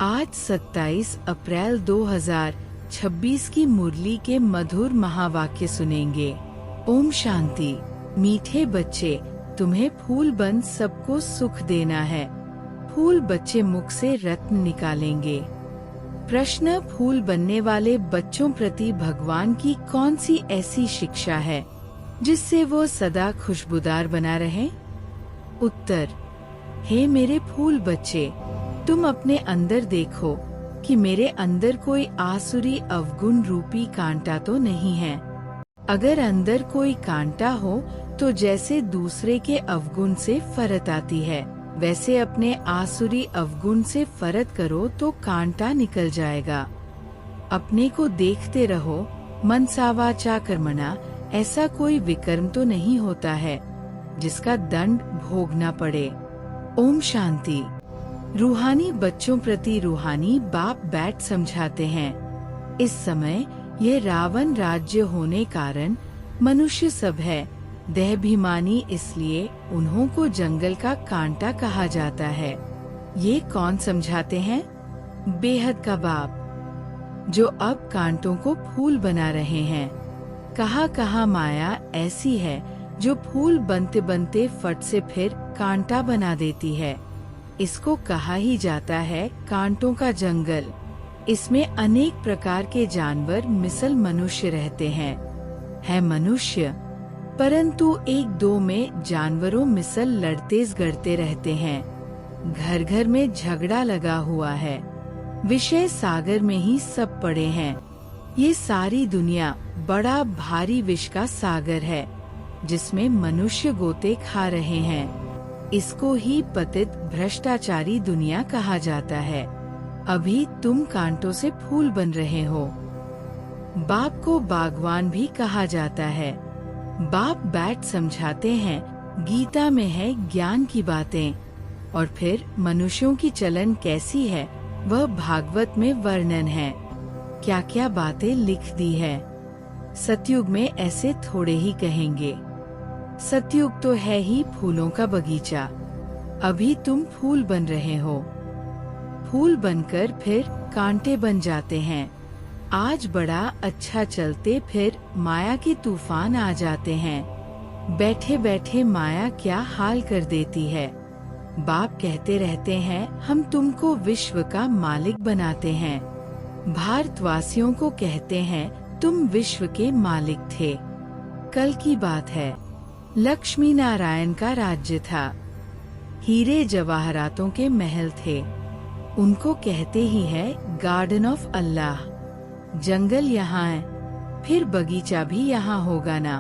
आज 27 अप्रैल 2026 की मुरली के मधुर महावाक्य सुनेंगे। ओम शांति। मीठे बच्चे, तुम्हें फूल बन सबको सुख देना है। फूल बच्चे मुख से रत्न निकालेंगे। प्रश्न, फूल बनने वाले बच्चों प्रति भगवान की कौन सी ऐसी शिक्षा है जिससे वो सदा खुशबूदार बना रहे? उत्तर, हे मेरे फूल बच्चे, तुम अपने अंदर देखो कि मेरे अंदर कोई आसुरी अवगुण रूपी कांटा तो नहीं है। अगर अंदर कोई कांटा हो तो जैसे दूसरे के अवगुण से फरत आती है, वैसे अपने आसुरी अवगुण से फरत करो तो कांटा निकल जाएगा। अपने को देखते रहो। मनसा वाचा कर्मणा, ऐसा कोई विकर्म तो नहीं होता है जिसका दंड भोगना पड़े। ओम शांति। रूहानी बच्चों प्रति रूहानी बाप बैठ समझाते हैं। इस समय ये रावण राज्य होने कारण मनुष्य सब है देहाभिमानी, इसलिए उन्हों को जंगल का कांटा कहा जाता है। ये कौन समझाते हैं? बेहद का बाप, जो अब कांटों को फूल बना रहे हैं। कहाँ माया ऐसी है जो फूल बनते बनते फट से फिर कांटा बना देती है। इसको कहा ही जाता है कांटों का जंगल। इसमें अनेक प्रकार के जानवर मिसल मनुष्य रहते हैं। है मनुष्य, परंतु एक दो में जानवरों मिसल लड़ते गड़ते रहते हैं। घर घर में झगड़ा लगा हुआ है। विषय सागर में ही सब पड़े हैं। ये सारी दुनिया बड़ा भारी विष का सागर है जिसमें मनुष्य गोते खा रहे हैं। इसको ही पतित भ्रष्टाचारी दुनिया कहा जाता है। अभी तुम कांटों से फूल बन रहे हो। बाप को बागवान भी कहा जाता है। बाप बैठ समझाते हैं। गीता में है ज्ञान की बातें, और फिर मनुष्यों की चलन कैसी है वह भागवत में वर्णन है। क्या क्या बातें लिख दी है। सतयुग में ऐसे थोड़े ही कहेंगे। सतयुग तो है ही फूलों का बगीचा। अभी तुम फूल बन रहे हो। फूल बनकर फिर कांटे बन जाते हैं। आज बड़ा अच्छा चलते फिर माया के तूफान आ जाते हैं। बैठे बैठे माया क्या हाल कर देती है। बाप कहते रहते हैं हम तुमको विश्व का मालिक बनाते हैं। भारतवासियों को कहते हैं तुम विश्व के मालिक थे। कल की बात है। लक्ष्मी नारायण का राज्य था। हीरे जवाहरातों के महल थे। उनको कहते ही है गार्डन ऑफ अल्लाह। जंगल यहाँ है, फिर बगीचा भी यहाँ होगा ना।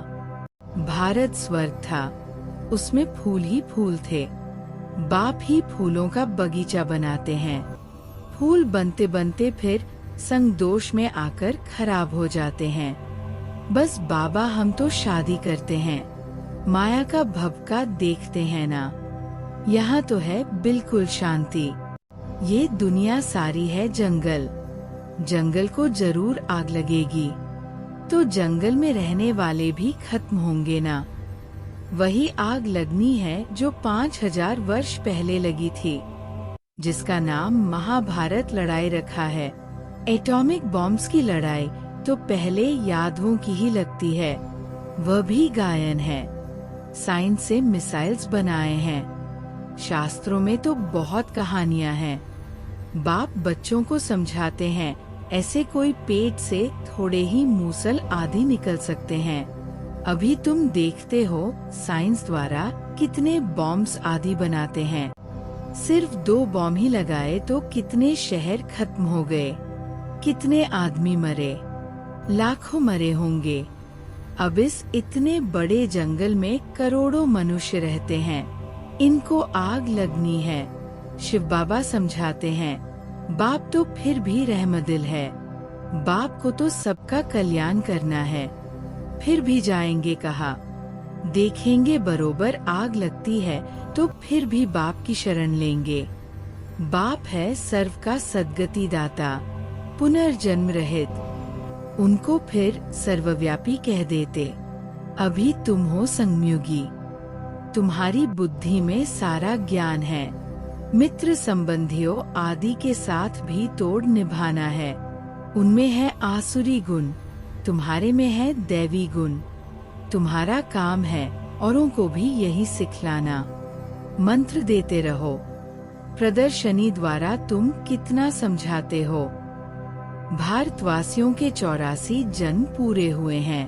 भारत स्वर्ग था, उसमें फूल ही फूल थे। बाप ही फूलों का बगीचा बनाते हैं। फूल बनते बनते फिर संग दोष में आकर खराब हो जाते हैं। बस बाबा हम तो शादी करते हैं, माया का भवका देखते हैं ना। यहाँ तो है बिल्कुल शांति। ये दुनिया सारी है जंगल। जंगल को जरूर आग लगेगी तो जंगल में रहने वाले भी खत्म होंगे ना। वही आग लगनी है जो 5000 वर्ष पहले लगी थी, जिसका नाम महाभारत लड़ाई रखा है। एटॉमिक बॉम्ब्स की लड़ाई तो पहले यादवों की ही लगती है, वह भी गायन है। साइंस से मिसाइल्स बनाए हैं। शास्त्रों में तो बहुत कहानियां हैं। बाप बच्चों को समझाते हैं ऐसे कोई पेट से थोड़े ही मूसल आदि निकल सकते हैं। अभी तुम देखते हो साइंस द्वारा कितने बॉम्ब्स आदि बनाते हैं। सिर्फ 2 बॉम्ब ही लगाए तो कितने शहर खत्म हो गए, कितने आदमी मरे, लाखों मरे होंगे। अब इस इतने बड़े जंगल में करोड़ों मनुष्य रहते हैं। इनको आग लगनी है। शिव बाबा समझाते हैं बाप तो फिर भी रहमदिल है। बाप को तो सबका कल्याण करना है। फिर भी जाएंगे कहा। देखेंगे बरोबर आग लगती है तो फिर भी बाप की शरण लेंगे। बाप है सर्व का सद्गति दाता, पुनर्जन्म रहित। उनको फिर सर्वव्यापी कह देते। अभी तुम हो संगमयुगी, तुम्हारी बुद्धि में सारा ज्ञान है। मित्र संबंधियों आदि के साथ भी तोड़ निभाना है। उनमें है आसुरी गुण, तुम्हारे में है दैवी गुण। तुम्हारा काम है औरों को भी यही सिखलाना। मंत्र देते रहो। प्रदर्शनी द्वारा तुम कितना समझाते हो। भारतवासियों के 84 जन्म पूरे हुए हैं।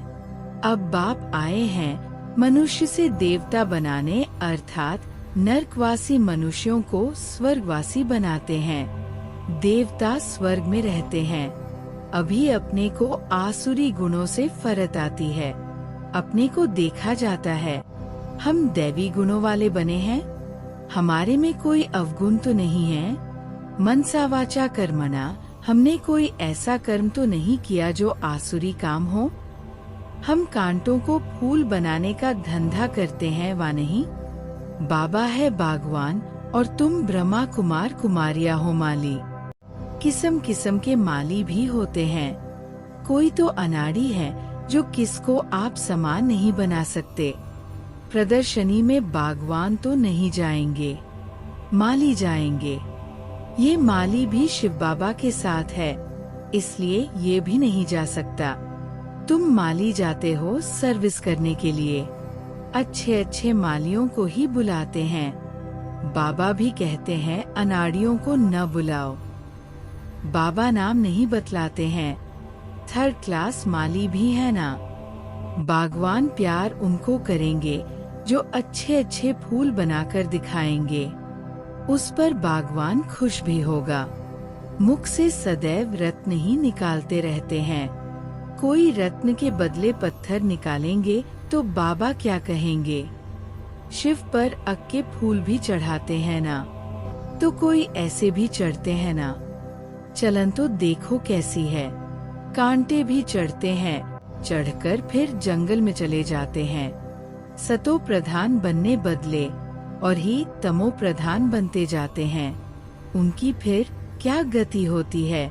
अब बाप आए हैं मनुष्य से देवता बनाने, अर्थात नरकवासी मनुष्यों को स्वर्गवासी बनाते हैं। देवता स्वर्ग में रहते हैं। अभी अपने को आसुरी गुणों से फरक आती है। अपने को देखा जाता है हम दैवी गुणों वाले बने हैं। हमारे में कोई अवगुण तो नहीं है। मनसा वाचा कर्मणा, हमने कोई ऐसा कर्म तो नहीं किया जो आसुरी काम हो। हम कांटों को फूल बनाने का धंधा करते हैं वा नहीं। बाबा है बागवान और तुम ब्रह्मा कुमार कुमारिया हो माली। किस्म किस्म के माली भी होते हैं। कोई तो अनाड़ी है जो किसको आप समान नहीं बना सकते। प्रदर्शनी में बागवान तो नहीं जाएंगे, माली जाएंगे। ये माली भी शिव बाबा के साथ है, इसलिए ये भी नहीं जा सकता। तुम माली जाते हो सर्विस करने के लिए। अच्छे अच्छे मालियों को ही बुलाते हैं। बाबा भी कहते हैं अनाड़ियों को न बुलाओ। बाबा नाम नहीं बतलाते हैं। थर्ड क्लास माली भी है ना। बागवान प्यार उनको करेंगे जो अच्छे अच्छे फूल बनाकर दिखाएंगे। उस पर बागवान खुश भी होगा। मुख से सदैव रत्न ही निकालते रहते हैं। कोई रत्न के बदले पत्थर निकालेंगे तो बाबा क्या कहेंगे। शिव पर अक के फूल भी चढ़ाते हैं ना, तो कोई ऐसे भी चढ़ते हैं ना। चलन तो देखो कैसी है। कांटे भी चढ़ते हैं, चढ़कर फिर जंगल में चले जाते हैं। सतो प्रधान बनने बदले और ही तमो प्रधान बनते जाते हैं। उनकी फिर क्या गति होती है।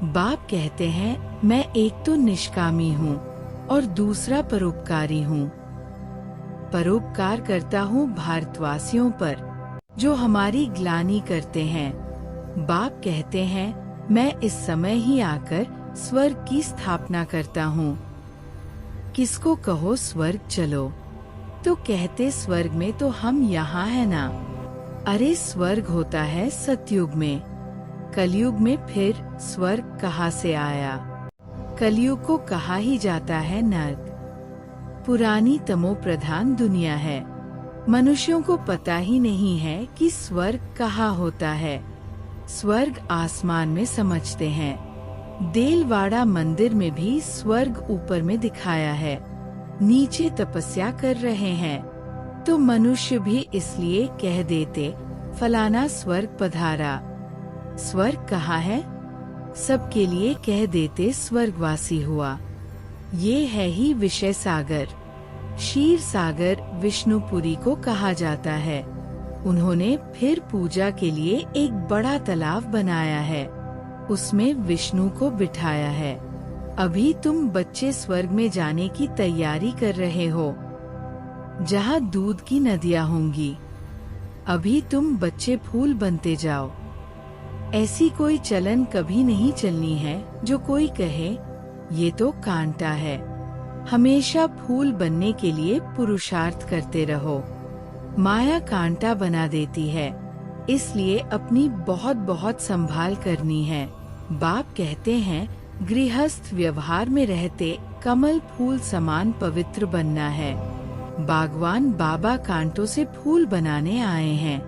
बाप कहते हैं मैं एक तो निष्कामी हूँ और दूसरा परोपकारी हूँ। परोपकार करता हूँ भारतवासियों पर जो हमारी ग्लानि करते हैं। बाप कहते हैं मैं इस समय ही आकर स्वर्ग की स्थापना करता हूँ। किसको कहो स्वर्ग चलो, तो कहते स्वर्ग में तो हम यहाँ है ना। अरे स्वर्ग होता है सतयुग में, कलयुग में फिर स्वर्ग कहाँ से आया। कलयुग को कहा ही जाता है नर्क। पुरानी तमो प्रधान दुनिया है। मनुष्यों को पता ही नहीं है कि स्वर्ग कहाँ होता है। स्वर्ग आसमान में समझते हैं। देलवाड़ा मंदिर में भी स्वर्ग ऊपर में दिखाया है, नीचे तपस्या कर रहे हैं। तो मनुष्य भी इसलिए कह देते फलाना स्वर्ग पधारा। स्वर्ग कहाँ है, सबके लिए कह देते स्वर्गवासी हुआ। ये है ही विषय सागर। क्षीर सागर विष्णुपुरी को कहा जाता है। उन्होंने फिर पूजा के लिए एक बड़ा तालाब बनाया है, उसमें विष्णु को बिठाया है। अभी तुम बच्चे स्वर्ग में जाने की तैयारी कर रहे हो, जहाँ दूध की नदियाँ होंगी। अभी तुम बच्चे फूल बनते जाओ। ऐसी कोई चलन कभी नहीं चलनी है जो कोई कहे ये तो कांटा है। हमेशा फूल बनने के लिए पुरुषार्थ करते रहो। माया कांटा बना देती है, इसलिए अपनी बहुत बहुत संभाल करनी है। बाप कहते हैं गृहस्थ व्यवहार में रहते कमल फूल समान पवित्र बनना है। बागवान बाबा कांटों से फूल बनाने आए हैं।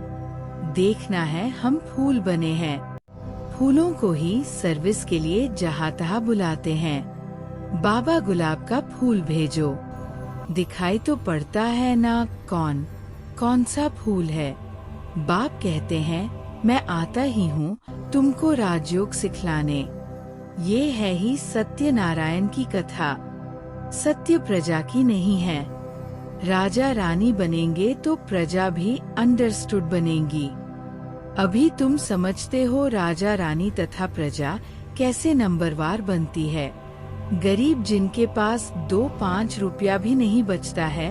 देखना है हम फूल बने हैं। फूलों को ही सर्विस के लिए जहाँ तहाँ बुलाते हैं। बाबा गुलाब का फूल भेजो। दिखाई तो पड़ता है ना कौन कौन सा फूल है। बाप कहते हैं मैं आता ही हूँ तुमको राजयोग सिखलाने। ये है ही सत्यनारायण की कथा। सत्य प्रजा की नहीं है। राजा रानी बनेंगे तो प्रजा भी अंडरस्टूड बनेगी। अभी तुम समझते हो राजा रानी तथा प्रजा कैसे नंबरवार बनती है। गरीब जिनके पास 2-5 रुपया भी नहीं बचता है,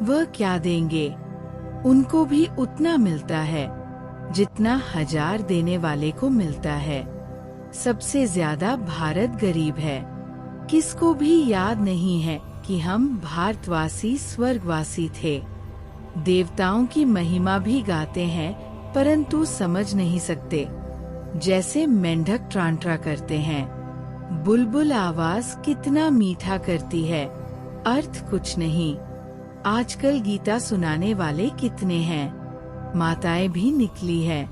वह क्या देंगे, उनको भी उतना मिलता है। जितना 1000 देने वाले को मिलता है। सबसे ज्यादा भारत गरीब है। किसको भी याद नहीं है कि हम भारतवासी स्वर्गवासी थे। देवताओं की महिमा भी गाते हैं, परंतु समझ नहीं सकते। जैसे मेंढक ट्रांट्रा करते हैं। बुलबुल आवाज कितना मीठा करती है, अर्थ कुछ नहीं। आजकल गीता सुनाने वाले कितने हैं। माताएं भी निकली है।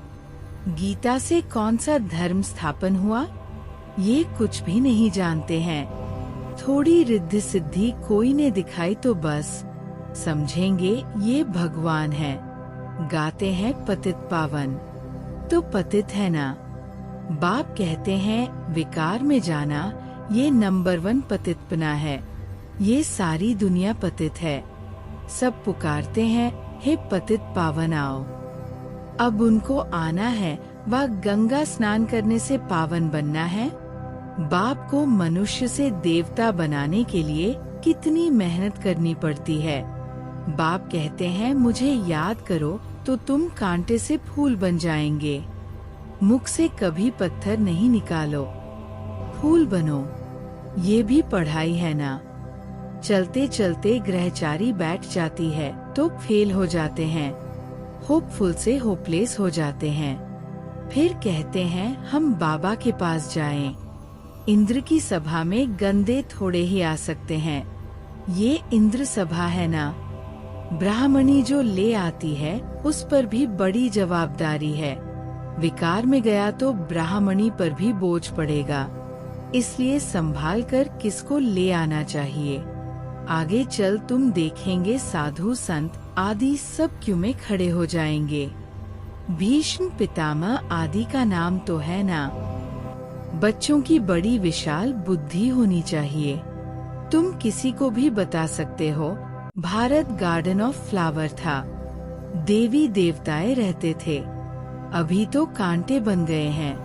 गीता से कौन सा धर्म स्थापन हुआ, ये कुछ भी नहीं जानते हैं। थोड़ी रिद्धि सिद्धि कोई ने दिखाई तो बस समझेंगे ये भगवान है। गाते हैं पतित पावन, तो पतित है ना। बाप कहते हैं विकार में जाना ये नंबर 1 पतितपना है। ये सारी दुनिया पतित है। सब पुकारते हैं हे पतित पावन आओ। अब उनको आना है व गंगा स्नान करने से पावन बनना है। बाप को मनुष्य से देवता बनाने के लिए कितनी मेहनत करनी पड़ती है। बाप कहते हैं मुझे याद करो तो तुम कांटे से फूल बन जाएंगे। मुख से कभी पत्थर नहीं निकालो, फूल बनो। ये भी पढ़ाई है ना। चलते चलते ग्रहचारी बैठ जाती है तो फेल हो जाते हैं। होपफुल से होपलेस हो जाते हैं। फिर कहते हैं हम बाबा के पास जाएं। इंद्र की सभा में गंदे थोड़े ही आ सकते हैं। ये इंद्र सभा है ना। ब्राह्मणी जो ले आती है उस पर भी बड़ी जवाबदारी है। विकार में गया तो ब्राह्मणी पर भी बोझ पड़ेगा। इसलिए संभाल कर किसको ले आना चाहिए। आगे चल तुम देखेंगे साधु संत आदि सब क्यों में खड़े हो जाएंगे। भीष्म पितामह आदि का नाम तो है ना। बच्चों की बड़ी विशाल बुद्धि होनी चाहिए। तुम किसी को भी बता सकते हो भारत गार्डन ऑफ फ्लावर था। देवी देवताएं रहते थे। अभी तो कांटे बन गए हैं।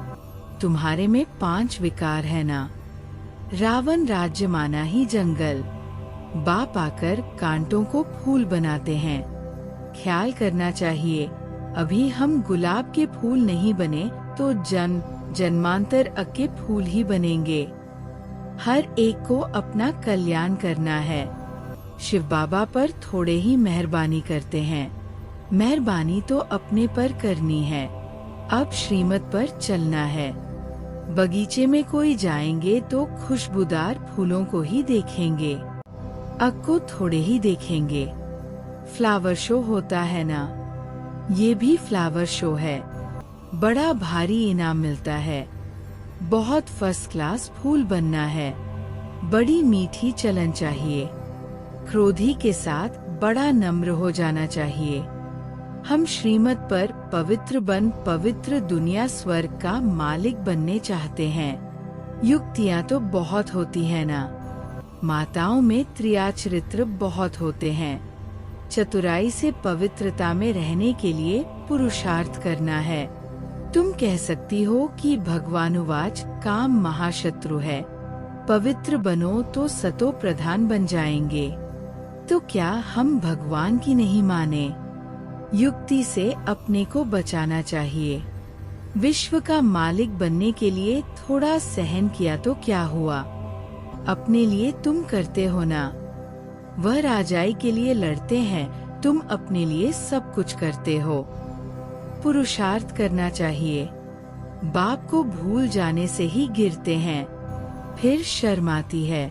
तुम्हारे में 5 विकार है ना। रावण राज्य माना ही जंगल। बाप आकर कांटों को फूल बनाते हैं। ख्याल करना चाहिए। अभी हम गुलाब के फूल नहीं बने तो जन्मांतर के फूल ही बनेंगे। हर एक को अपना कल्याण करना है। शिव बाबा पर थोड़े ही मेहरबानी करते हैं। मेहरबानी तो अपने पर करनी है। अब श्रीमत पर चलना है। बगीचे में कोई जाएंगे तो खुशबूदार फूलों को ही देखेंगे। अग को थोड़े ही देखेंगे। फ्लावर शो होता है ना। ये भी फ्लावर शो है। बड़ा भारी इनाम मिलता है। बहुत फर्स्ट क्लास फूल बनना है। बड़ी मीठी चलन चाहिए। क्रोधी के साथ बड़ा नम्र हो जाना चाहिए। हम श्रीमत पर पवित्र बन पवित्र दुनिया स्वर्ग का मालिक बनने चाहते हैं। युक्तियाँ तो बहुत होती है ना। माताओं में त्रियाचरित्र बहुत होते हैं। चतुराई से पवित्रता में रहने के लिए पुरुषार्थ करना है। तुम कह सकती हो कि भगवानुवाच काम महाशत्रु है। पवित्र बनो तो सतो प्रधान बन जाएंगे। तो क्या हम भगवान की नहीं माने। युक्ति से अपने को बचाना चाहिए। विश्व का मालिक बनने के लिए थोड़ा सहन किया तो क्या हुआ। अपने लिए तुम करते हो ना। वह राजाई के लिए लड़ते हैं, तुम अपने लिए सब कुछ करते हो। पुरुषार्थ करना चाहिए। बाप को भूल जाने से ही गिरते हैं। फिर शर्म आती है।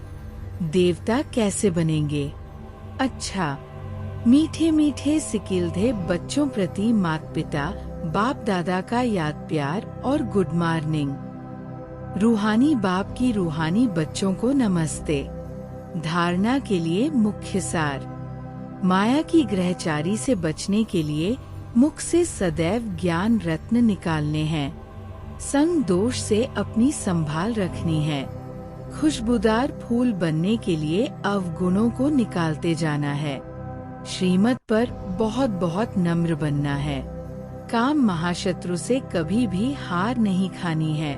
देवता कैसे बनेंगे। अच्छा, मीठे मीठे सिकिलधे बच्चों प्रति माता पिता बाप दादा का याद प्यार और गुड मॉर्निंग। रूहानी बाप की रूहानी बच्चों को नमस्ते। धारणा के लिए मुख्य सार। माया की ग्रहचारी से बचने के लिए मुख से सदैव ज्ञान रत्न निकालने हैं। संग दोष से अपनी संभाल रखनी है। खुशबूदार फूल बनने के लिए अवगुणों को निकालते जाना है। श्रीमत पर बहुत बहुत नम्र बनना है। काम महाशत्रु से कभी भी हार नहीं खानी है।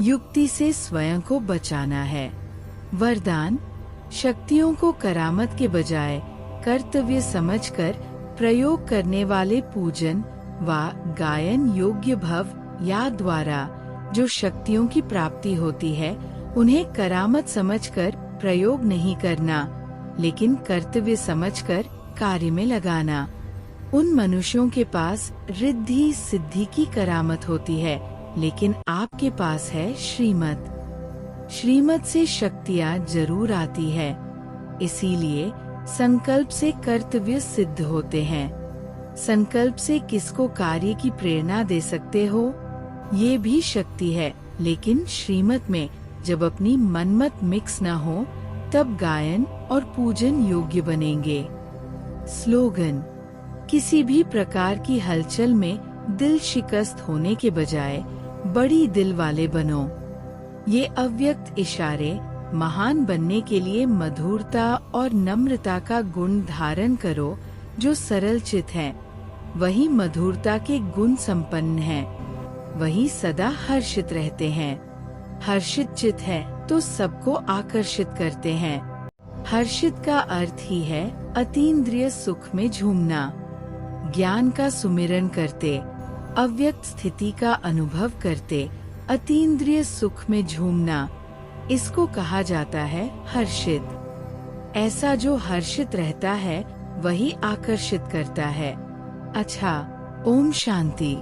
युक्ति से स्वयं को बचाना है। वरदान, शक्तियों को करामत के बजाय कर्तव्य समझकर प्रयोग करने वाले पूजन व गायन योग्य भव या द्वारा जो शक्तियों की प्राप्ति होती है उन्हें करामत समझकर प्रयोग नहीं करना, लेकिन कर्तव्य समझकर कार्य में लगाना। उन मनुष्यों के पास रिद्धि सिद्धि की करामत होती है, लेकिन आपके पास है श्रीमत। श्रीमत से शक्तियाँ जरूर आती है, इसीलिए संकल्प से कर्तव्य सिद्ध होते हैं। संकल्प से किसको कार्य की प्रेरणा दे सकते हो, ये भी शक्ति है, लेकिन श्रीमत में जब अपनी मनमत मिक्स न हो तब गायन और पूजन योग्य बनेंगे। स्लोगन: किसी भी प्रकार की हलचल में दिल शिकस्त होने के बजाय बड़ी दिल वाले बनो। ये अव्यक्त इशारे महान बनने के लिए मधुरता और नम्रता का गुण धारण करो। जो सरल चित है वही मधुरता के गुण संपन्न है, वही सदा हर्षित रहते हैं। हर्षित चित है तो सबको आकर्षित करते हैं। हर्षित का अर्थ ही है अतीन्द्रिय सुख में झूमना। ज्ञान का सुमिरन करते, अव्यक्त स्थिति का अनुभव करते अतीन्द्रिय सुख में झूमना, इसको कहा जाता है हर्षित। ऐसा जो हर्षित रहता है वही आकर्षित करता है। अच्छा, ओम शांति।